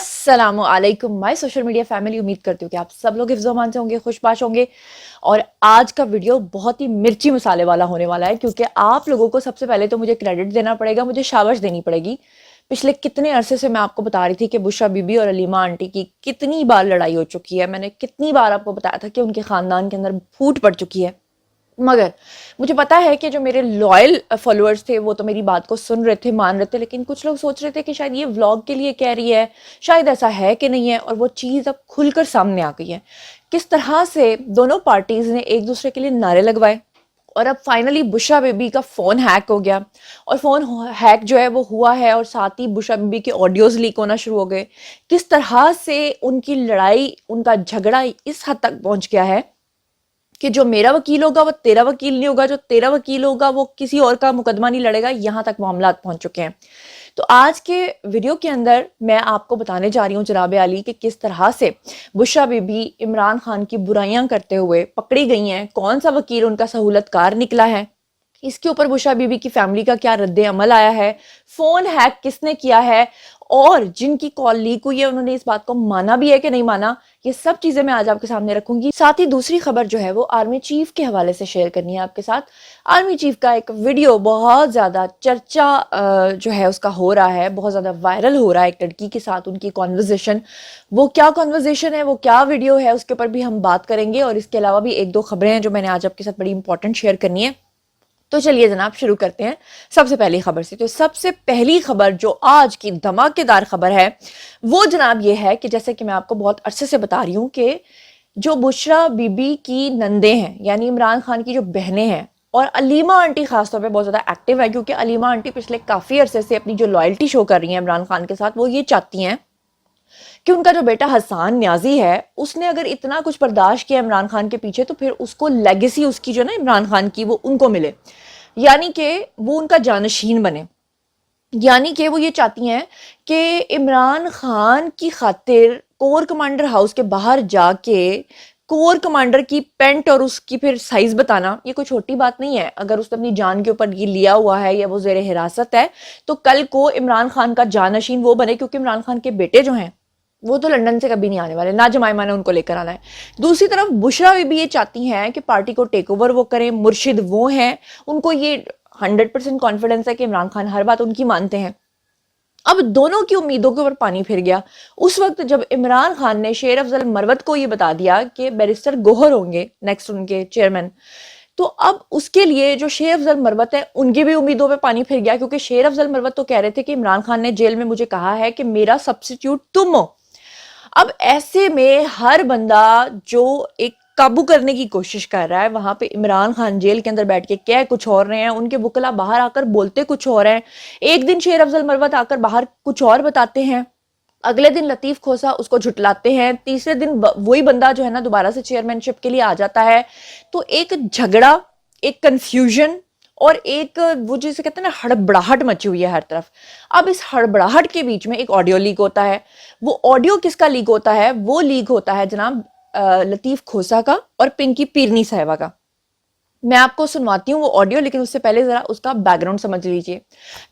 अस्सलाम वालेकुम my social media family. उम्मीद करती हूँ कि आप सब लोग हिफ्ज़-ओ-अमान से होंगे, खुशबाश होंगे। और आज का वीडियो बहुत ही मिर्ची मसाले वाला होने वाला है, क्योंकि आप लोगों को सबसे पहले तो मुझे क्रेडिट देना पड़ेगा, मुझे शाबाश देनी पड़ेगी। पिछले कितने अरसे से मैं आपको बता रही थी कि बुशरा बीबी और अलीमा आंटी की कितनी बार लड़ाई हो चुकी है। मैंने कितनी बार आपको बताया था कि उनके ख़ानदान के अंदर फूट पड़ चुकी है। मगर मुझे पता है कि जो मेरे लॉयल फॉलोअर्स थे वो तो मेरी बात को सुन रहे थे, मान रहे थे, लेकिन कुछ लोग सोच रहे थे कि शायद ये व्लॉग के लिए कह रही है, शायद ऐसा है कि नहीं है। और वो चीज़ अब खुलकर सामने आ गई है, किस तरह से दोनों पार्टीज ने एक दूसरे के लिए नारे लगवाए। और अब फाइनली बुशरा बेबी का फ़ोन हैक हो गया, और फ़ोन हैक जो है वो हुआ है, और साथ ही बुशरा बेबी के ऑडियोज़ लीक होना शुरू हो गए। किस तरह से उनकी लड़ाई, उनका झगड़ा इस हद तक पहुंच गया है कि जो मेरा वकील होगा वो तेरा वकील नहीं होगा, जो तेरा वकील होगा वो किसी और का मुकदमा नहीं लड़ेगा। यहाँ तक मामला पहुंच चुके हैं। तो आज के वीडियो के अंदर मैं आपको बताने जा रही हूँ जनाब आली कि किस तरह से बुशरा बीबी इमरान खान की बुराइयां करते हुए पकड़ी गई हैं, कौन सा वकील उनका सहूलतकार निकला है, इसके ऊपर बुशरा बीबी की फैमिली का क्या रद्द अमल आया है, फोन हैक किसने किया है, और जिनकी कॉल लीक हुई है उन्होंने इस बात को माना भी है कि नहीं माना, ये सब चीजें मैं आज आपके सामने रखूंगी। साथ ही दूसरी खबर जो है वो आर्मी चीफ के हवाले से शेयर करनी है आपके साथ। आर्मी चीफ का एक वीडियो बहुत ज्यादा चर्चा जो है उसका हो रहा है, बहुत ज्यादा वायरल हो रहा है, एक लड़की के साथ उनकी कॉन्वर्जेशन। वो क्या कॉन्वर्जेशन है, वो क्या वीडियो है, उसके ऊपर भी हम बात करेंगे। और इसके अलावा भी एक दो खबरें हैं जो मैंने आज आपके साथ बड़ी इंपॉर्टेंट शेयर करनी है। तो चलिए जनाब शुरू करते हैं सबसे पहली खबर से। तो सबसे पहली खबर जो आज की धमाकेदार खबर है वो जनाब ये है कि जैसे कि मैं आपको बहुत अरसे से बता रही हूँ कि जो बुशरा बीबी की नंदे हैं, यानी इमरान खान की जो बहनें हैं, और अलीमा आंटी खासतौर पे बहुत ज़्यादा एक्टिव है, क्योंकि अलीमा आंटी पिछले काफ़ी अरसे से अपनी जो लॉयल्टी शो कर रही हैं इमरान खान के साथ, वो ये चाहती हैं कि उनका जो बेटा हसन न्याजी है उसने अगर इतना कुछ बर्दाश्त किया इमरान खान के पीछे, तो फिर उसको लेगेसी उसकी जो ना इमरान खान की वो उनको मिले, यानी कि वो उनका जानशीन बने। यानी कि वो ये चाहती हैं कि इमरान खान की खातिर कोर कमांडर हाउस के बाहर जाके कोर कमांडर की पेंट और उसकी फिर साइज बताना ये कोई छोटी बात नहीं है। अगर उसने अपनी जान के ऊपर ये लिया हुआ है या वो जेर हिरासत है, तो कल को इमरान खान का जानशीन वो बने, क्योंकि इमरान खान के बेटे जो हैं वो तो लंदन से कभी नहीं आने वाले, ना जमाइमा ने उनको लेकर आना है। दूसरी तरफ बुशरा भी ये चाहती हैं कि पार्टी को टेक ओवर वो करें, मुर्शिद वो हैं, उनको ये 100% कॉन्फिडेंस है कि इमरान खान हर बात उनकी मानते हैं। अब दोनों की उम्मीदों के ऊपर पानी फिर गया उस वक्त जब इमरान खान ने शेर अफजल मरवत को ये बता दिया कि बैरिस्टर गोहर होंगे नेक्स्ट उनके चेयरमैन। तो अब उसके लिए जो शेर अफजल मरवत है उनकी भी उम्मीदों पे पानी फिर गया, क्योंकि शेर अफजल मरवत तो कह रहे थे कि इमरान खान ने जेल में मुझे कहा है कि मेरा सब्स्टिट्यूट तुम हो। अब ऐसे में हर बंदा जो एक काबू करने की कोशिश कर रहा है, वहां पे इमरान खान जेल के अंदर बैठ के कह कुछ और रहे हैं, उनके वकला बाहर आकर बोलते कुछ और हैं। एक दिन शेर अफजल मरवत आकर बाहर कुछ और बताते हैं, अगले दिन लतीफ खोसा उसको झुटलाते हैं, तीसरे दिन वही बंदा जो है ना दोबारा से चेयरमैनशिप के लिए आ जाता है। तो एक झगड़ा, एक कंफ्यूजन और एक वो जिसे कहते हैं ना हड़बड़ाहट मची हुई है हर तरफ। अब इस हड़बड़ाहट के बीच में एक ऑडियो लीक होता है। वो ऑडियो किसका लीक होता है? वो लीक होता है जनाब लतीफ खोसा का और पिंकी पीरनी साहिबा का। मैं आपको सुनवाती हूँ वो ऑडियो, लेकिन उससे पहले जरा उसका बैकग्राउंड समझ लीजिए।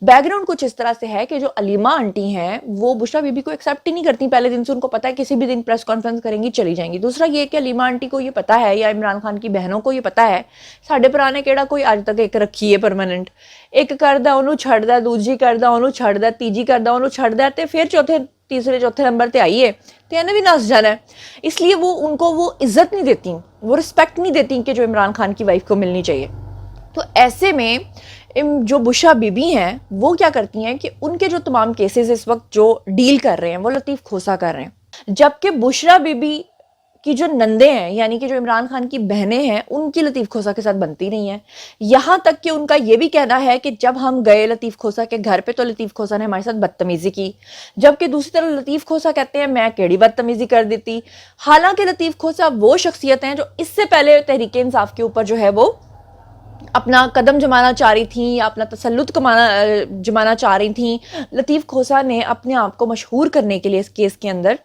बैकग्राउंड कुछ इस तरह से है कि जो अलीमा आंटी हैं वो बुशरा बीबी को एक्सेप्ट ही नहीं करती पहले दिन से। उनको पता है किसी भी दिन प्रेस कॉन्फ्रेंस करेंगी चली जाएंगी। दूसरा ये कि अलीमा आंटी को ये पता है, या इमरान खान की बहनों को ये पता है, साढ़े भरा ने केड़ा कोई आज तक एक रखी है परमानेंट, एक करदा ओनू छड़दा, दूजी करदा ओनू छड़दा, तीजी करदा ओनू छड़दा, ते फिर तीसरे चौथे नंबर ते आई है तो इन्हें भी नस जाना है। इसलिए वो उनको वो इज्जत नहीं देती, वो रिस्पेक्ट नहीं देती कि जो इमरान खान की वाइफ को मिलनी चाहिए। तो ऐसे में जो बुशरा बीबी हैं वो क्या करती हैं कि उनके जो तमाम केसेस इस वक्त जो डील कर रहे हैं वो लतीफ खोसा कर रहे हैं, जबकि बुशरा बीबी की जो नंदे हैं यानी कि जो इमरान खान की बहनें हैं उनकी लतीफ खोसा के साथ बनती नहीं है। यहाँ तक कि उनका ये भी कहना है कि जब हम गए लतीफ खोसा के घर पे तो लतीफ खोसा ने हमारे साथ बदतमीजी की, जबकि दूसरी तरफ लतीफ खोसा कहते हैं मैं केड़ी बदतमीजी कर देती। हालांकि लतीफ खोसा वो शख्सियत हैं जो इससे पहले तहरीक इंसाफ के ऊपर जो है वो अपना कदम जमाना चाह रही थी या अपना तसल्लुत जमाना चाह रही थी। लतीफ खोसा ने अपने आप को मशहूर करने के लिए इस केस के अंदर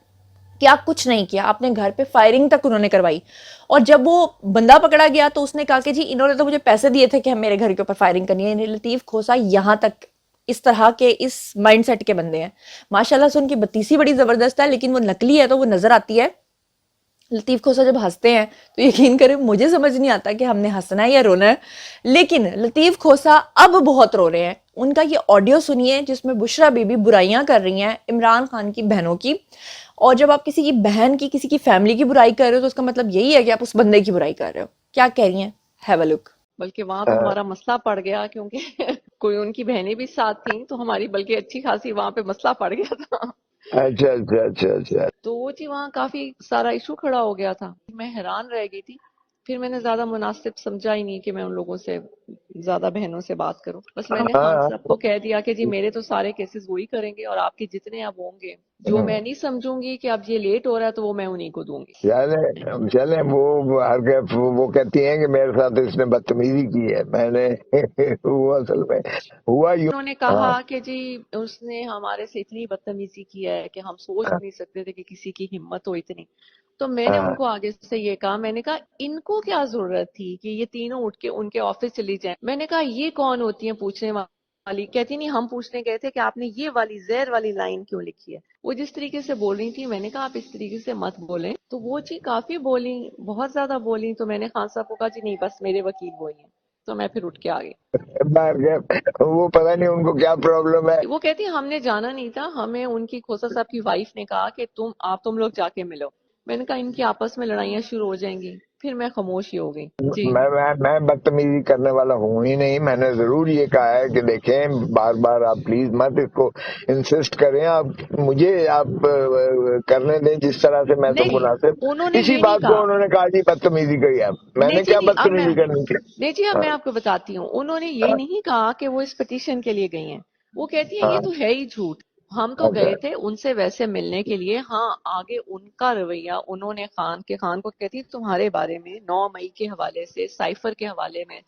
क्या कुछ नहीं किया, अपने घर पे फायरिंग तक उन्होंने करवाई। और जब वो बंदा पकड़ा गया तो उसने कहा कि जी इन्होंने तो मुझे पैसे दिए थे कि हम मेरे घर के ऊपर फायरिंग करनी है। लतीफ खोसा यहाँ तक اس طرح کے اس مائنڈ سیٹ کے بندے ہیں. ماشاءاللہ سے ان کی بتیسی بڑی زبردست ہے لیکن وہ نقلی ہے تو وہ نظر آتی ہے. لطیف کھوسا جب ہنستے ہیں تو یقین کریں مجھے سمجھ نہیں آتا کہ ہم نے ہنسنا ہے یا رونا ہے, لیکن لطیف کھوسا اب بہت رو رہے ہیں. ان کا یہ آڈیو سنیے جس میں بشرا بی بی برائیاں کر رہی ہیں عمران خان کی بہنوں کی, اور جب آپ کسی کی بہن کی کسی کی فیملی کی برائی کر رہے ہو تو اس کا مطلب یہی ہے کہ آپ اس بندے کی برائی کر رہے ہو. کیا کہہ رہی ہیں, ہیو اے لک. بلکہ وہاں تو ہمارا مسئلہ پڑ گیا کیونکہ کوئی ان کی بہنیں بھی ساتھ تھیں تو ہماری بلکہ اچھی خاصی وہاں پہ مسئلہ پڑ گیا تھا. اچھا اچھا اچھا اچھا. تو وہ جی وہاں کافی سارا ایشو کھڑا ہو گیا تھا. میں حیران رہ گئی تھی. پھر میں نے زیادہ مناسب سمجھا ہی نہیں کہ میں ان لوگوں سے زیادہ بہنوں سے بات کروں. بس میں نے خان صاحب کو کہہ دیا کہ جی میرے تو سارے کیسز وہی کریں گے اور آپ کے جتنے اب ہوں گے جو میں نہیں سمجھوں گی کہ اب یہ لیٹ ہو رہا ہے تو وہ میں انہیں کو دوں گی. چلیں وہ کہتی ہیں کہ میرے ساتھ اس نے بدتمیزی کی ہے. میں نے وہ اصل میں ہوا انہوں نے کہا کہ جی اس نے ہمارے سے اتنی بدتمیزی کی ہے کہ ہم سوچ نہیں سکتے تھے کہ کسی کی ہمت ہو اتنی. تو میں نے ان کو آگے سے یہ کہا, میں نے کہا ان کو کیا ضرورت تھی کہ یہ تینوں اٹھ کے ان کے آفس چلی جائیں. میں نے کہا یہ کون ہوتی ہیں پوچھنے والی. کہتی نہیں ہم پوچھنے گئے تھے کہ آپ نے یہ والی زہر والی لائن کیوں لکھی ہے. وہ جس طریقے سے بول رہی تھی میں نے کہا آپ اس طریقے سے مت بولیں. تو وہ جی کافی بولی, بہت زیادہ بولی. تو میں نے خان صاحب کو کہا جی نہیں بس میرے وکیل وہی ہیں. تو میں پھر اٹھ کے آ گئی. وہ پتہ نہیں ان کو کیا پرابلم ہے. وہ کہتی ہم نے جانا نہیں تھا, ہمیں ان کی کھوسا صاحب کی وائف نے کہا کہ تم لوگ جا کے ملو. میں نے کہا ان کی آپس میں لڑائیاں شروع ہو جائیں گی. پھر میں خاموش ہی ہو گئی. جی میں بدتمیزی کرنے والا ہوں ہی نہیں. میں نے ضرور یہ کہا ہے کہ دیکھیں بار بار آپ پلیز مت اس کو انسسٹ کریں. آپ مجھے آپ کرنے دیں جس طرح سے میں تو مناسب. انہوں نے اسی یہ نہیں بات کو کہا. انہوں نے کہا جی بدتمیزی کری. آپ میں نے کیا بدتمیزی کرنی تھی. نہیں جی اب میں آپ کو بتاتی ہوں. انہوں نے یہ نہیں کہا کہ وہ اس پٹیشن کے لیے گئی ہیں. وہ کہتی ہیں یہ تو ہے ہی جھوٹ. ہم تو گئے تھے ان سے ویسے ملنے کے لیے. ہاں آگے ان کا رویہ انہوں نے خان کو کہتی تمہارے بارے میں 9 مئی کے حوالے سے سائفر کے حوالے میں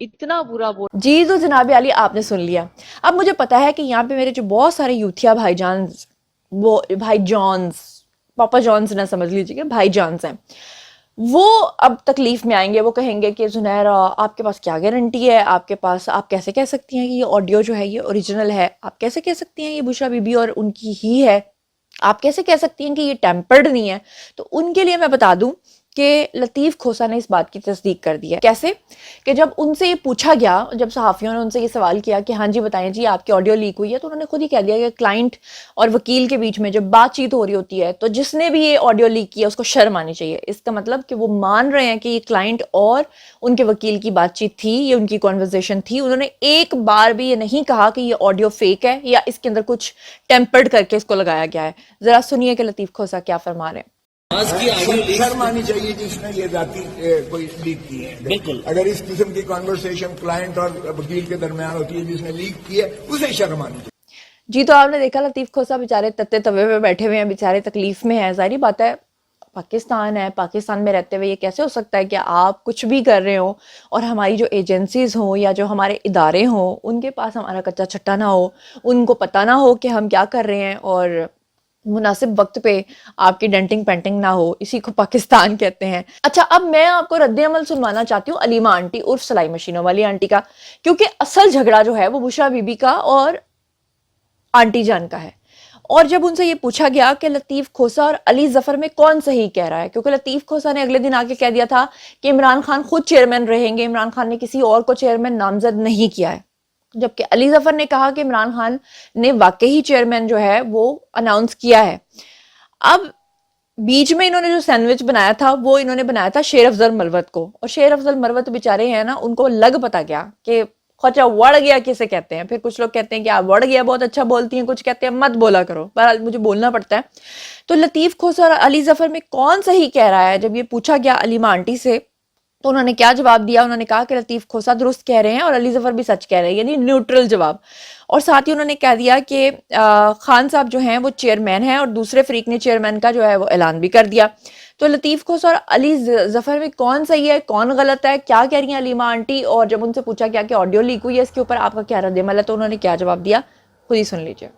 اتنا برا بول. جی تو جناب علی آپ نے سن لیا. اب مجھے پتا ہے کہ یہاں پہ میرے جو بہت سارے یوتھیا بھائی جانز, وہ بھائی جانز, پاپا جانز نہ سمجھ لیجیے کہ بھائی جانز ہیں, وہ اب تکلیف میں آئیں گے. وہ کہیں گے کہ زنیرہ آپ کے پاس کیا گارنٹی ہے, آپ کے پاس, آپ کیسے کہہ سکتی ہیں کہ یہ آڈیو جو ہے یہ اوریجنل ہے, آپ کیسے کہہ سکتی ہیں یہ بشرا بی بی اور ان کی ہی ہے, آپ کیسے کہہ سکتی ہیں کہ یہ ٹیمپرڈ نہیں ہے. تو ان کے لیے میں بتا دوں کہ لطیف کھوسا نے اس بات کی تصدیق کر دی ہے. کیسے کہ جب ان سے یہ پوچھا گیا, جب صحافیوں نے ان سے یہ سوال کیا کہ ہاں جی بتائیں جی آپ کی آڈیو لیک ہوئی ہے, تو انہوں نے خود ہی کہہ دیا کہ کلائنٹ اور وکیل کے بیچ میں جب بات چیت ہو رہی ہوتی ہے تو جس نے بھی یہ آڈیو لیک کیا اس کو شرم آنی چاہیے. اس کا مطلب کہ وہ مان رہے ہیں کہ یہ کلائنٹ اور ان کے وکیل کی بات چیت تھی, یہ ان کی کنورسیشن تھی. انہوں نے ایک بار بھی یہ نہیں کہا کہ یہ آڈیو فیک ہے یا اس کے اندر کچھ ٹیمپرڈ کر کے اس کو لگایا گیا ہے. ذرا سنیے کہ لطیف کھوسا کیا فرما رہے ہیں. شرم آنی چاہیے جس نے یہ ذاتی کوئی لیک کی ہے. بالکل اگر اس قسم کی کنورسیشن کلائنٹ اور وکیل کے درمیان ہوتی ہے جس نے لیک کی ہے اسے شرم آنی چاہیے. جی تو آپ نے دیکھا لطیف کھوسا بیچارے تتے توے پہ بیٹھے ہوئے ہیں, بیچارے تکلیف میں ہیں. ظاہری بات ہے پاکستان ہے, پاکستان میں رہتے ہوئے یہ کیسے ہو سکتا ہے کہ آپ کچھ بھی کر رہے ہوں اور ہماری جو ایجنسیز ہوں یا جو ہمارے ادارے ہوں ان کے پاس ہمارا کچا چھٹا نہ ہو, ان کو پتہ نہ ہو کہ ہم کیا کر رہے ہیں اور مناسب وقت پہ آپ کی ڈینٹنگ پینٹنگ نہ ہو. اسی کو پاکستان کہتے ہیں. اچھا اب میں آپ کو رد عمل سنوانا چاہتی ہوں علیمہ آنٹی عرف سلائی مشینوں والی آنٹی کا, کیونکہ اصل جھگڑا جو ہے وہ بشرا بی بی کا اور آنٹی جان کا ہے. اور جب ان سے یہ پوچھا گیا کہ لطیف کھوسا اور علی ظفر میں کون صحیح کہہ رہا ہے, کیونکہ لطیف کھوسا نے اگلے دن آ کے کہہ دیا تھا کہ عمران خان خود چیئرمین رہیں گے, عمران خان نے کسی اور کو چیئرمین نامزد نہیں کیا ہے, جبکہ علی ظفر نے کہا کہ عمران خان نے واقعی چیئرمین جو ہے وہ اناؤنس کیا ہے. اب بیچ میں انہوں نے جو سینڈوچ بنایا تھا وہ انہوں نے بنایا تھا شیر افضل مروت کو, اور شیر افضل مروت بیچارے ہیں نا, ان کو لگ پتا گیا کہ خوچا وڑ گیا کسے کہتے ہیں. پھر کچھ لوگ کہتے ہیں کہ آپ وڑ گیا بہت اچھا بولتی ہیں, کچھ کہتے ہیں مت بولا کرو, بہرحال مجھے بولنا پڑتا ہے. تو لطیف کھوسا اور علی ظفر میں کون صحیح کہہ رہا ہے, جب یہ پوچھا گیا علیمہ آنٹی سے تو انہوں نے کیا جواب دیا. انہوں نے کہا کہ لطیف کھوسا درست کہہ رہے ہیں اور علی ظفر بھی سچ کہہ رہے ہیں, یعنی نیوٹرل جواب. اور ساتھ ہی انہوں نے کہہ دیا کہ خان صاحب جو ہیں وہ چیئرمین ہیں اور دوسرے فریق نے چیئرمین کا جو ہے وہ اعلان بھی کر دیا. تو لطیف کھوسا اور علی ظفر میں کون صحیح ہے کون غلط ہے, کیا کہہ رہی ہیں علیمہ آنٹی, اور جب ان سے پوچھا گیا کہ آڈیو لیک ہوئی ہے اس کے اوپر آپ کا کیا رد عمل ہے تو انہوں نے کیا جواب دیا, خود ہی سن لیجیے.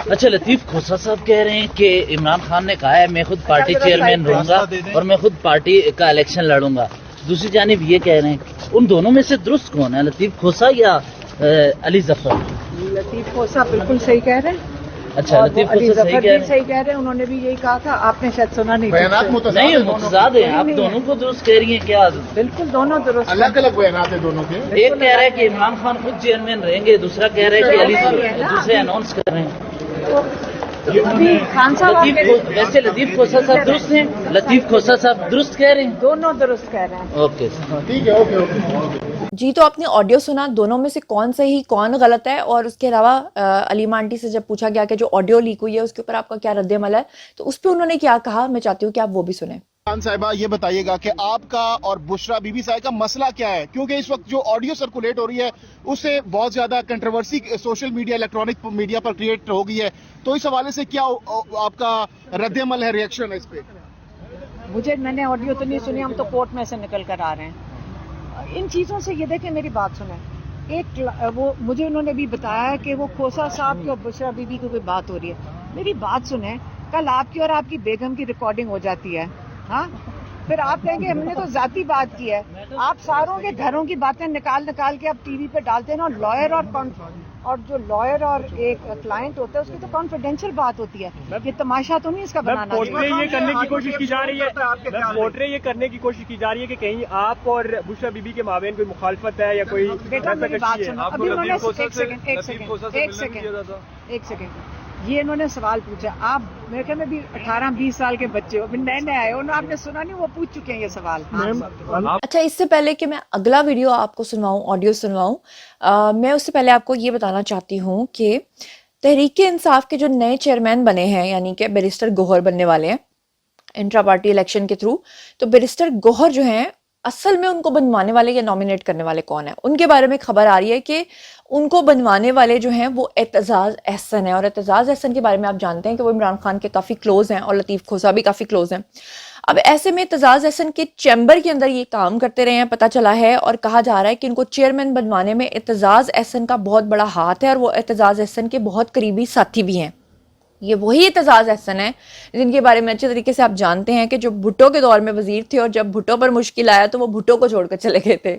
اچھا لطیف کھوسا صاحب کہہ رہے ہیں کہ عمران خان نے کہا ہے میں خود پارٹی چیئرمین رہوں گا اور میں خود پارٹی کا الیکشن لڑوں گا. دوسری جانب یہ کہہ رہے ہیں उन दोनों में से दुरुस्त कौन है, लतीफ खोसा या अली जफर? लतीफ खोसा बिल्कुल सही कह रहे हैं। अच्छा, और लतीफ वो अली खोसा जफर सही कह भी रहे सही कह रहे हैं, उन्होंने भी यही कहा था, आपने शायद सुना नहीं। बयानात हैं? मुतज़ाद नहीं हैं दोनों मुतज़ाद है, आप नहीं, दोनों को दुरुस्त कह रही हैं क्या? बिल्कुल दोनों दुरुस्त हैं। अलग अलग बयानात है दोनों के। एक कह रहा है कि इमरान खान खुद चेयरमैन रहेंगे, दूसरा कह रहा है कि अली है ना, दूसरे अनाउंस कर रहे हैं। अभी खान साहब आपके वैसे लतीफ खोसा साहब दुरुस्त हैं, लतीफ खोसा साहब दुरुस्त कह रहे हैं। दोनों दुरुस्त कह रहे हैं। ओके ठीक है, ओके ओके। जी, तो आपने ऑडियो सुना, दोनों में से कौन सही कौन गलत है, और उसके अलावा अलीमा आंटी से जब पूछा गया कि जो ऑडियो लीक हुई है उसके ऊपर आपका क्या रद्द-ए-अमल है, तो उस पर उन्होंने क्या कहा, मैं चाहती हूँ कि आप वो भी सुने। खान साहिबा, ये बताइएगा कि आपका और बुशरा बीबी साहिब का मसला क्या है, क्योंकि इस वक्त जो ऑडियो सर्कुलेट हो रही है उससे बहुत ज्यादा controversy social media, electronic media पर क्रिएट हो गई है, तो इस हवाले से क्या आपका रद्द-ए-अमल है, रिएक्शन है इस पे? मैंने ऑडियो तो नहीं सुनी, हम तो कोर्ट में से निकल कर आ रहे हैं। इन चीज़ों से ये देखें, मेरी बात सुने, वो मुझे उन्होंने भी बताया कि वो खोसा साहब की और बुशरा बीबी की कोई बात हो रही है। मेरी बात सुने, कल आपकी और आपकी बेगम की रिकॉर्डिंग हो जाती है, हाँ, फिर आप कहेंगे हमने तो जाती बात की है। आप सारों के घरों की बातें निकाल के आप टीवी पे डालते हैं ना, लॉयर और जो लॉयर और एक क्लाइंट होता है उसकी तो कॉन्फिडेंशियल बात होती है, ये तमाशा तो नहीं इसका बनाना। पोर्ट्रे ये करने की कोशिश की जा रही है, पोर्ट्रे ये करने की कोशिश की जा रही है कि कहीं आप और बुशरा बीबी के माबेन कोई मुखालफत है या कोई बेटा मेरी बात सुनो, अभी उन्होंने एक सेकंड ये इन्होंने सवाल पूछा, आप मेरे ख्याल में भी 18-20 साल के बच्चे हो, अभी नए नए आए हो ना, आपने सुना नहीं, वो पूछ चुके हैं ये सवाल। अच्छा, इससे पहले कि मैं अगला वीडियो आपको सुनवाऊं, ऑडियो सुनवाऊं, मैं उससे पहले आपको ये बताना चाहती हूं कि तहरीक इंसाफ के जो नए चेयरमैन बने हैं, यानी कि बैरिस्टर गौहर बनने वाले हैं इंट्रा पार्टी इलेक्शन के थ्रू, तो बैरिस्टर गौहर जो हैं असल में उनको बनवाने वाले या नॉमिनेट करने वाले कौन है, उनके बारे में खबर आ रही है कि उनको बनवाने वाले जो हैं वो एतजाज़ अहसन है। और एतजाज़ अहसन के बारे में आप जानते हैं कि वो इमरान खान के काफ़ी क्लोज हैं और लतीफ़ खोसा भी काफ़ी क्लोज हैं। अब ऐसे में एतजाज़ अहसन के चैम्बर के अंदर ये काम करते रहे हैं, पता चला है, और कहा जा रहा है कि इनको चेयरमैन बनवाने में एतजाज़ अहसन का बहुत बड़ा हाथ है और वो एतजाज़ अहसन के बहुत करीबी साथी भी हैं। ये वही एतजाज़ अहसन है जिनके बारे में अच्छे तरीके से आप जानते हैं कि जो भुट्टो के दौर में वजीर थे और जब भुट्टो पर मुश्किल आया तो वो भुट्टो को छोड़कर चले गए थे।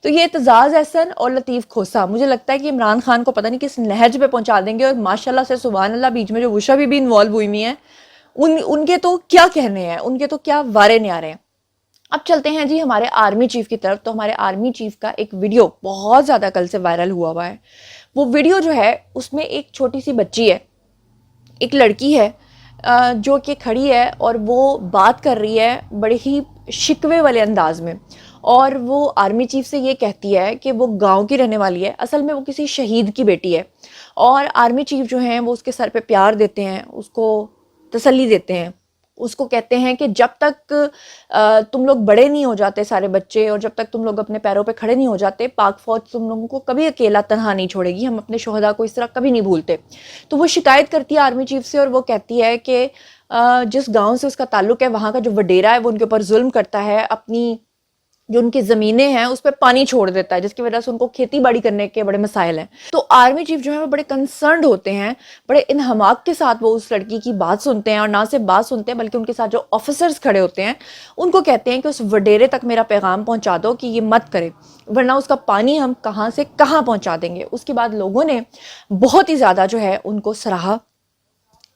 तो ये एतजाज़ अहसन और लतीफ़ खोसा मुझे लगता है कि इमरान खान को पता नहीं किस नहज पे पहुंचा देंगे। और माशाल्लाह से सुभान अल्लाह, बीच में जो बुशरा भी इन्वॉल्व हुई हुई हैं, उनके तो क्या कहने हैं, उनके तो क्या वारे न्यारे हैं। अब चलते हैं जी हमारे आर्मी चीफ की तरफ। तो हमारे आर्मी चीफ का एक वीडियो बहुत ज़्यादा कल से वायरल हुआ है। वो वीडियो जो है उसमें एक छोटी सी बच्ची है, एक लड़की है जो कि खड़ी है और वो बात कर रही है बड़े ही शिकवे वाले अंदाज में, और वो आर्मी चीफ से ये कहती है कि वो गांव की रहने वाली है, असल में वो किसी शहीद की बेटी है। और आर्मी चीफ जो हैं वो उसके सर पे प्यार देते हैं, उसको तसल्ली देते हैं, उसको कहते हैं कि जब तक तुम लोग बड़े नहीं हो जाते सारे बच्चे, और जब तक तुम लोग अपने पैरों पे खड़े नहीं हो जाते, पाक फौज तुम लोगों को कभी अकेला तन्हा नहीं छोड़ेगी, हम अपने शोहदा को इस तरह कभी नहीं भूलते। तो वो शिकायत करती है आर्मी चीफ से और वो कहती है कि जिस गांव से उसका ताल्लुक है वहाँ का जो वडेरा है वो उनके ऊपर जुल्म करता है, अपनी जो उनकी ज़मीनें हैं उस पर पानी छोड़ देता है, जिसकी वजह से उनको खेती बाड़ी करने के बड़े मसाइल हैं। तो आर्मी चीफ जो है वो बड़े कंसर्न्ड होते हैं, बड़े इनहमाक के साथ वो उस लड़की की बात सुनते हैं, और ना सिर्फ बात सुनते हैं बल्कि उनके साथ जो ऑफिसर्स खड़े होते हैं उनको कहते हैं कि उस वडेरे तक मेरा पैगाम पहुंचा दो कि ये मत करे, वरना उसका पानी हम कहाँ से कहाँ पहुँचा देंगे। उसके बाद लोगों ने बहुत ही ज़्यादा जो है उनको सराहा,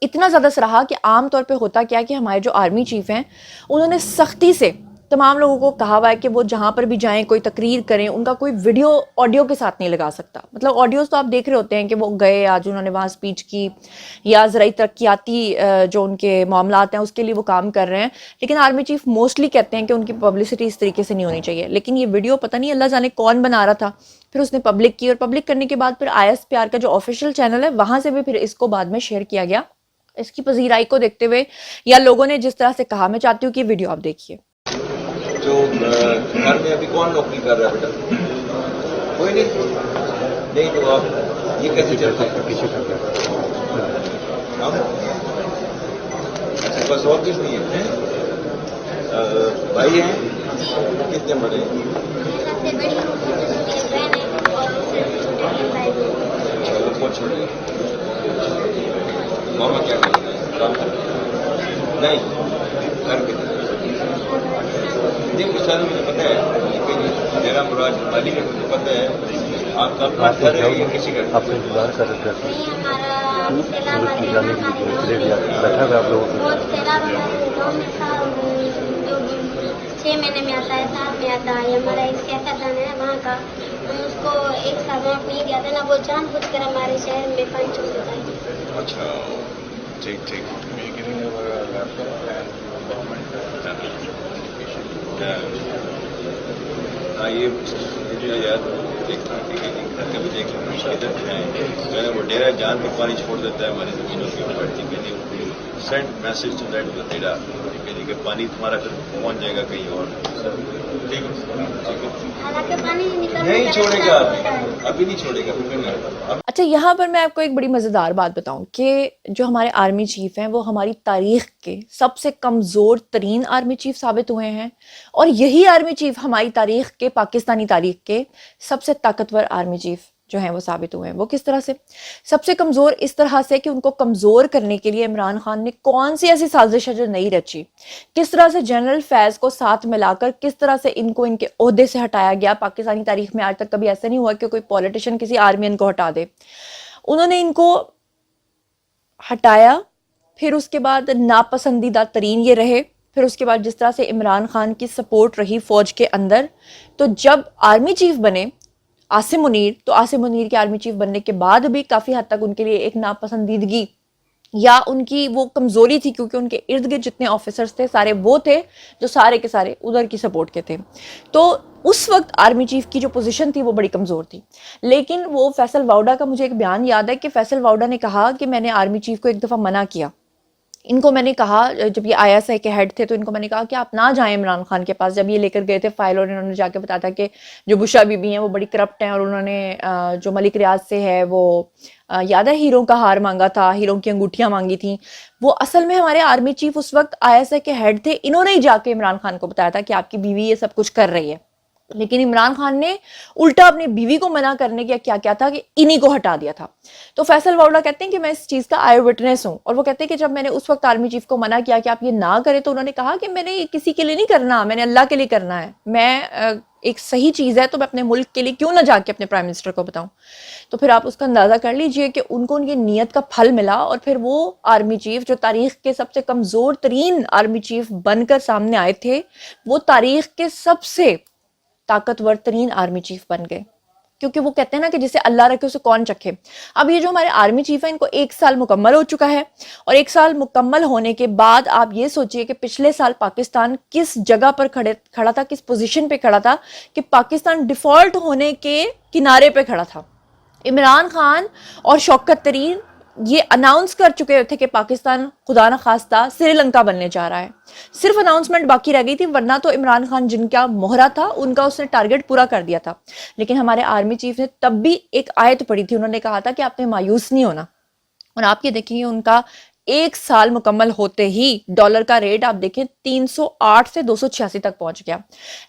इतना ज़्यादा सराहा कि आम तौर पे होता क्या कि हमारे जो आर्मी चीफ हैं उन्होंने सख्ती से तमाम लोगों को कहा हुआ है कि वो जहाँ पर भी जाएं, कोई तकरीर करें, उनका कोई वीडियो ऑडियो के साथ नहीं लगा सकता। मतलब ऑडियोज़ तो आप देख रहे होते हैं कि वो गए, आज उन्होंने वहाँ स्पीच की, या ज़राई तरक्याती जो उनके मामलात हैं उसके लिए वो काम कर रहे हैं, लेकिन आर्मी चीफ मोस्टली कहते हैं कि उनकी पब्लिसिटी इस तरीके से नहीं होनी चाहिए। लेकिन ये वीडियो पता नहीं अल्लाह जाने कौन बना रहा था, फिर उसने पब्लिक की, और पब्लिक करने के बाद फिर ISPR का जो ऑफिशियल चैनल है वहाँ से भी फिर इसको बाद में शेयर किया गया। इसकी पजीराई को देखते हुए या लोगों ने जिस तरह से कहा, मैं चाहती हूँ कि वीडियो आप देखिए। जो घर में अभी कौन नौकरी कर रहा है बेटा? कोई नहीं तो आप ये कैसे चलते हैं? पीछे करते हैं अच्छा, बस और कुछ नहीं है? भाई हैं कितने बड़े? चलो बहुत छोटे। मामा क्या करते हैं? काम नहीं घर के नहीं, मुझे पता है, लेकिन मेरा मुराद मालिक है, मुझे पता है। आप कब बात कर रहे हो या किसी का? आपसे इंतजार कर रहे थे नहीं, हमारा सैलाब की जाने की बैठा हुआ आप लोगों को। बहुत सैलाब हमारे गाँव में था, जो 6 महीने में आता है, 7 में आता है। हमारा एक सियासतदान है वहाँ का, हम उसको एक साल वोट नहीं दिया था ना, वो जानबूझकर हमारे शहर में पानी छोड़ देता है। अच्छा, ठीक ठीक। हाँ, ये जो यार देखना, ठीक है, कभी देख लो किधर जाएंगे, जो है वो डेरा जान पर पानी छोड़ देता है हमारी जमीनों के ऊपर, ठीक है जी। सेंड मैसेज टू दैट डेरा, ठीक है जी, कि पानी तुम्हारा फिर पहुंच जाएगा कहीं और, ठीक है, ठीक है। हालांकि पानी नहीं छोड़ेगा, अभी नहीं छोड़ेगा, फिर नहीं। अच्छा, यहाँ पर मैं आपको एक बड़ी मज़ेदार बात बताऊं कि जो हमारे आर्मी चीफ हैं वो हमारी तारीख के सबसे कमज़ोर तरीन आर्मी चीफ साबित हुए हैं, और यही आर्मी चीफ हमारी तारीख के, पाकिस्तानी तारीख के सबसे ताकतवर आर्मी चीफ जो हैं वो साबित हुए हैं। वो किस तरह से? सबसे कमज़ोर इस तरह से कि उनको कमज़ोर करने के लिए इमरान खान ने कौन सी ऐसी साजिश है जो नहीं रची, किस तरह से जनरल फैज़ को साथ मिलाकर किस तरह से इनको इनके ओहदे से हटाया गया। पाकिस्तानी तारीख में आज तक कभी ऐसा नहीं हुआ कि कोई पॉलिटिशियन किसी आर्मियन को हटा दे। उन्होंने इनको हटाया, फिर उसके बाद नापसंदीदा तरीन ये रहे, फिर उसके बाद जिस तरह से इमरान खान की सपोर्ट रही फ़ौज के अंदर, तो जब आर्मी चीफ बने आसिम मुनीर, तो आसिम मुनीर के आर्मी चीफ बनने के बाद भी काफ़ी हद तक उनके लिए एक नापसंदीदगी या उनकी वो कमज़ोरी थी, क्योंकि उनके इर्द गिर्द जितने ऑफिसर्स थे सारे वो थे जो सारे के सारे उधर की सपोर्ट के थे। तो उस वक्त आर्मी चीफ की जो पोजीशन थी वो बड़ी कमज़ोर थी। लेकिन वो फैसल वाउडा का मुझे एक बयान याद है कि फैसल वाउडा ने कहा कि मैंने आर्मी चीफ को एक दफ़ा मना किया, इनको मैंने कहा, जब ये ISI के हेड थे तो इनको मैंने कहा कि आप ना जाएं इमरान खान के पास। जब ये लेकर गए थे फाइल और इन्होंने जाके बताया था कि जो बुशरा बीबी हैं वो बड़ी करप्ट हैं, और उन्होंने जो मलिक रियाज से है वो याद है हीरों का हार मांगा था, हीरों की अंगूठियां मांगी थी। वो असल में हमारे आर्मी चीफ उस वक्त ISI के हेड थे, इन्होंने ही जाके इमरान खान को बताया था कि आपकी बीवी ये सब कुछ कर रही है। लेकिन इमरान खान ने उल्टा अपनी बीवी को मना करने का क्या क्या था कि इन्हीं को हटा दिया था। तो फैसल वाउडा कहते हैं कि मैं इस चीज़ का आई विटनेस हूँ, और वो कहते हैं कि जब मैंने उस वक्त आर्मी चीफ को मना किया कि आप ये ना करें, तो उन्होंने कहा कि मैंने ये किसी के लिए नहीं करना, मैंने अल्लाह के लिए करना है। मैं एक सही चीज़ है तो मैं अपने मुल्क के लिए क्यों ना जाके अपने प्राइम मिनिस्टर को बताऊं। तो फिर आप उसका अंदाज़ा कर लीजिए कि उनको उनकी नीयत का फल मिला, और फिर वो आर्मी चीफ जो तारीख के सबसे कमज़ोर तरीन आर्मी चीफ बनकर सामने आए थे, वो तारीख के सबसे ताकतवर तरीन आर्मी चीफ बन गए। क्योंकि वो कहते हैं ना कि जिसे अल्लाह रखे उसे कौन चखे। अब ये जो हमारे आर्मी चीफ है, इनको 1 साल मुकम्मल हो चुका है, और 1 साल मुकम्मल होने के बाद आप ये सोचिए कि पिछले साल पाकिस्तान किस जगह पर खड़ा था, किस पोजीशन पे खड़ा था, कि पाकिस्तान डिफॉल्ट होने के किनारे पे खड़ा था। इमरान खान और शौकत तरीन ये अनाउंस कर चुके थे कि पाकिस्तान खुदा न खास्ता श्रीलंका बनने जा रहा है। सिर्फ अनाउंसमेंट बाकी रह गई थी, वरना तो इमरान खान जिनका मोहरा था उनका उसने टारगेट पूरा कर दिया था। लेकिन हमारे आर्मी चीफ ने तब भी एक आयत पढ़ी थी, उन्होंने कहा था कि आपने मायूस नहीं होना। और आप ये देखेंगे उनका 1 साल मुकम्मल होते ही डॉलर का रेट आप देखें 308 से 286 तक पहुंच गया।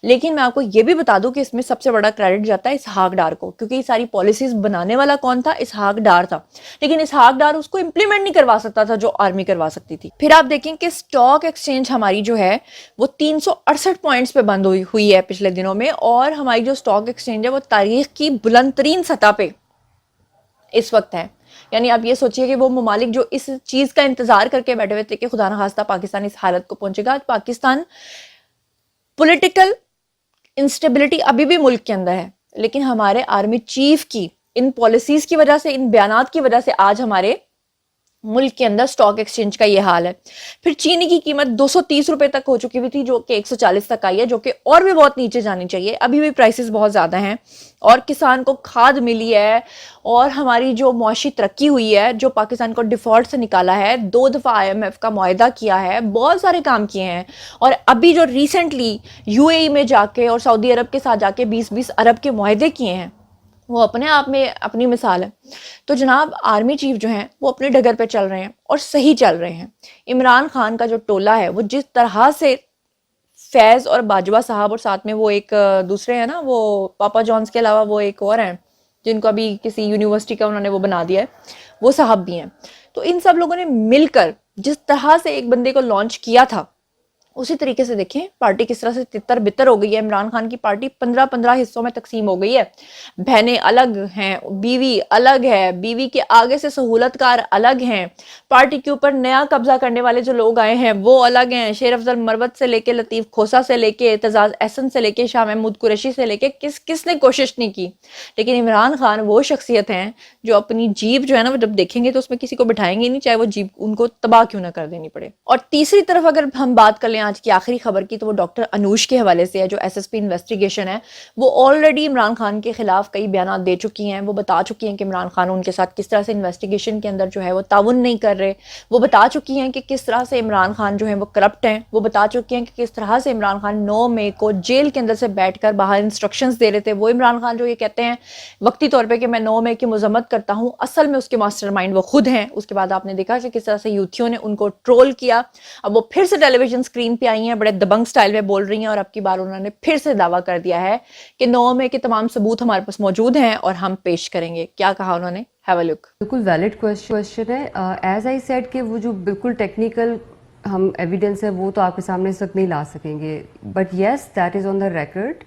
लेकिन मैं आपको ये भी बता दूं कि इसमें सबसे बड़ा क्रेडिट जाता है इसहाक डार को, क्योंकि ये सारी पॉलिसीज बनाने वाला कौन था? इसहाक डार था। लेकिन इसहाक डार उसको इंप्लीमेंट नहीं करवा सकता था जो आर्मी करवा सकती थी। फिर आप देखें कि स्टॉक एक्सचेंज हमारी जो है वो 368 पॉइंट्स पे बंद हुई है पिछले दिनों में, और हमारी जो स्टॉक एक्सचेंज है वो तारीख की बुलंद तरीन सतह पे इस वक्त है। यानी आप ये सोचिए कि वो ममालिक जो इस चीज़ का इंतजार करके बैठे हुए थे कि खुदा न खास्ता पाकिस्तान इस हालत को पहुंचेगा। आज पाकिस्तान पॉलिटिकल इंस्टेबिलिटी अभी भी मुल्क के अंदर है, लेकिन हमारे आर्मी चीफ की इन पॉलिसीज की वजह से, इन बयानात की वजह से आज हमारे मुल्क के अंदर स्टॉक एक्सचेंज का ये हाल है। फिर चीनी की कीमत 230 रुपए तक हो चुकी हुई थी, जो कि 140 तक आई है, जो कि और भी बहुत नीचे जानी चाहिए। अभी भी प्राइसेस बहुत ज़्यादा हैं, और किसान को खाद मिली है, और हमारी जो मुआशी तरक्की हुई है, जो पाकिस्तान को डिफॉल्ट से निकाला है, 2 दफ़ा IMF का मुआहदा किया है, बहुत सारे काम किए हैं। और अभी जो रिसेंटली UAE में जाके और सऊदी अरब के साथ जाके 20-20 अरब के मुआहदे किए हैं, वो अपने आप में अपनी मिसाल है। तो जनाब आर्मी चीफ जो हैं वो अपने डगर पे चल रहे हैं, और सही चल रहे हैं। इमरान खान का जो टोला है वो जिस तरह से फैज़ और बाजवा साहब, और साथ में वो एक दूसरे हैं ना, वो पापा जॉन्स के अलावा वो एक और हैं जिनको अभी किसी यूनिवर्सिटी का उन्होंने वो बना दिया है, वो साहब भी हैं। तो इन सब लोगों ने मिलकर जिस तरह से एक बंदे को लॉन्च किया था, उसी तरीके से देखें पार्टी किस तरह से तितर बितर हो गई है। इमरान खान की पार्टी 15-15 हिस्सों में तकसीम हो गई है। बहनें अलग हैं, बीवी अलग है, बीवी के आगे से सहूलतकार अलग हैं, पार्टी के ऊपर नया कब्जा करने वाले जो लोग आए हैं वो अलग हैं। शेर अफजल मरवत से लेके लतीफ खोसा से लेके एतजाज एहसन से लेके शाह महमूद कुरैशी से लेके किसने कोशिश नहीं की। लेकिन इमरान खान वो शख्सियत हैं जो अपनी जीभ जो है ना वो जब देखेंगे तो उसमें किसी को बिठाएंगे नहीं, चाहे वो जीभ उनको तबाह क्यों ना कर देनी पड़े। और तीसरी तरफ अगर हम बात कर लें आज की आखिरी खबर की तो वो डॉक्टर अनूश के हवाले से है। जो एसएसपी इन्वेस्टिगेशन है वो ऑलरेडी इमरान खान के खिलाफ कई बयान दे चुकी हैं। वो बता चुकी हैं कि इमरान खान उनके साथ किस तरह से इन्वेस्टिगेशन के अंदर जो है वो ताउन नहीं कर रहे। वो बता चुकी हैं कि किस तरह से इमरान खान जो है वो करप्ट हैं। वो बता चुकी हैं कि किस तरह से इमरान खान 9 मई को जेल के अंदर से बैठकर बाहर इंस्ट्रक्शंस दे रहे थे। वो इमरान खान जो ये कहते हैं वक्ती तौर पे कि मैं 9 मई की मजम्मत करता हूँ, असल में उसके मास्टरमाइंड वो खुद हैं। उसके बाद आपने देखा कि किस तरह से यूथियों ने उनको ट्रोल किया। अब वो फिर से टेलीविजन स्क्रीन पे आई हैं, बड़े दबंग स्टाइल में बोल रही हैं और अब की बार उन्होंने फिर से दावा कर दिया है कि 9 मई के तमाम सबूत हमारे पास मौजूद हैं और हम पेश करेंगे। क्या कहा उन्होंने, हैव अ लुक। बिल्कुल वैलिड क्वेश्चन है। एज आई सेड कि वो जो बिल्कुल टेक्निकल हम एविडेंस है वो तो आपके सामने इस वक्त नहीं ला सकेंगे, but yes that is on the record,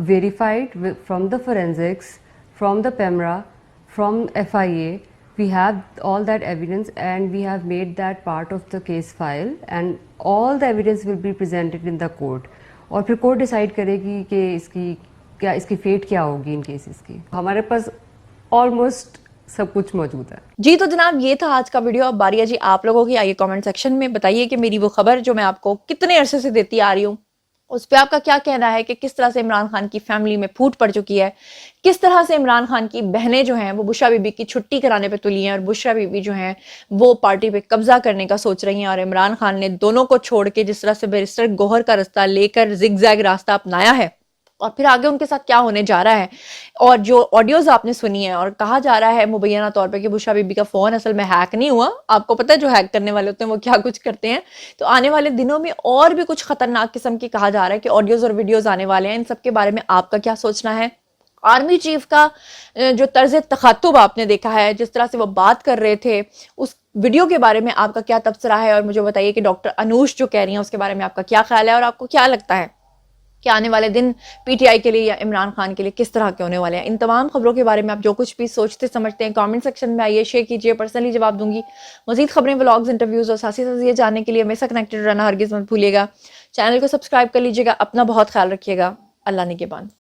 verified from the forensics, from the PEMRA, from FIA. We have all that evidence and we have made that part of the case file and all the evidence will be presented in the court. और फिर court decide करेगी कि इसकी fate क्या होगी इन cases की। हमारे पास almost सब कुछ मौजूद है। जी तो जनाब ये था आज का वीडियो। अब बारी है जी आप लोगों की। आइए कमेंट सेक्शन में बताइए कि मेरी वो खबर जो मैं आपको कितने अरसे से देती आ रही हूँ उस पर आपका क्या कहना है कि किस तरह से इमरान खान की फैमिली में फूट पड़ चुकी है, किस तरह से इमरान खान की बहनें जो हैं वो बुशरा बीबी की छुट्टी कराने पे तुली हैं और बुशरा बीबी जो हैं वो पार्टी पे कब्जा करने का सोच रही हैं और इमरान खान ने दोनों को छोड़ के जिस तरह से बैरिस्टर गौहर का रास्ता लेकर जिगजैग रास्ता अपनाया है और फिर आगे उनके साथ क्या होने जा रहा है। और जो ऑडियोज आपने सुनी है और कहा जा रहा है मुबैना तौर पे कि बुशरा बीबी का फोन असल में हैक नहीं हुआ। आपको पता है जो हैक करने वाले होते हैं वो क्या कुछ करते हैं। तो आने वाले दिनों में और भी कुछ खतरनाक किस्म की कहा जा रहा है कि ऑडियोज और वीडियोज आने वाले हैं। इन सब के बारे में आपका क्या सोचना है। आर्मी चीफ का जो तर्ज तखातुब आपने देखा है, जिस तरह से वो बात कर रहे थे, उस वीडियो के बारे में आपका क्या तबसरा है और मुझे बताइए कि डॉक्टर अनूश जो कह रही हैं उसके बारे में आपका क्या ख्याल है और आपको क्या लगता है कि आने वाले दिन PTI के लिए या इमरान खान के लिए किस तरह के होने वाले हैं। इन तमाम खबरों के बारे में आप जो कुछ भी सोचते समझते हैं कमेंट सेक्शन में आइए, शेयर कीजिए, पर्सनली जवाब दूंगी। मजीद खबरें, व्लॉग्स, इंटरव्यूज और साथ ये जानने के लिए हमेशा कनेक्टेड रहना हरगिज मत भूलिएगा। चैनल को सब्सक्राइब कर लीजिएगा। अपना बहुत ख्याल रखिएगा। अल्लाह निगहबान।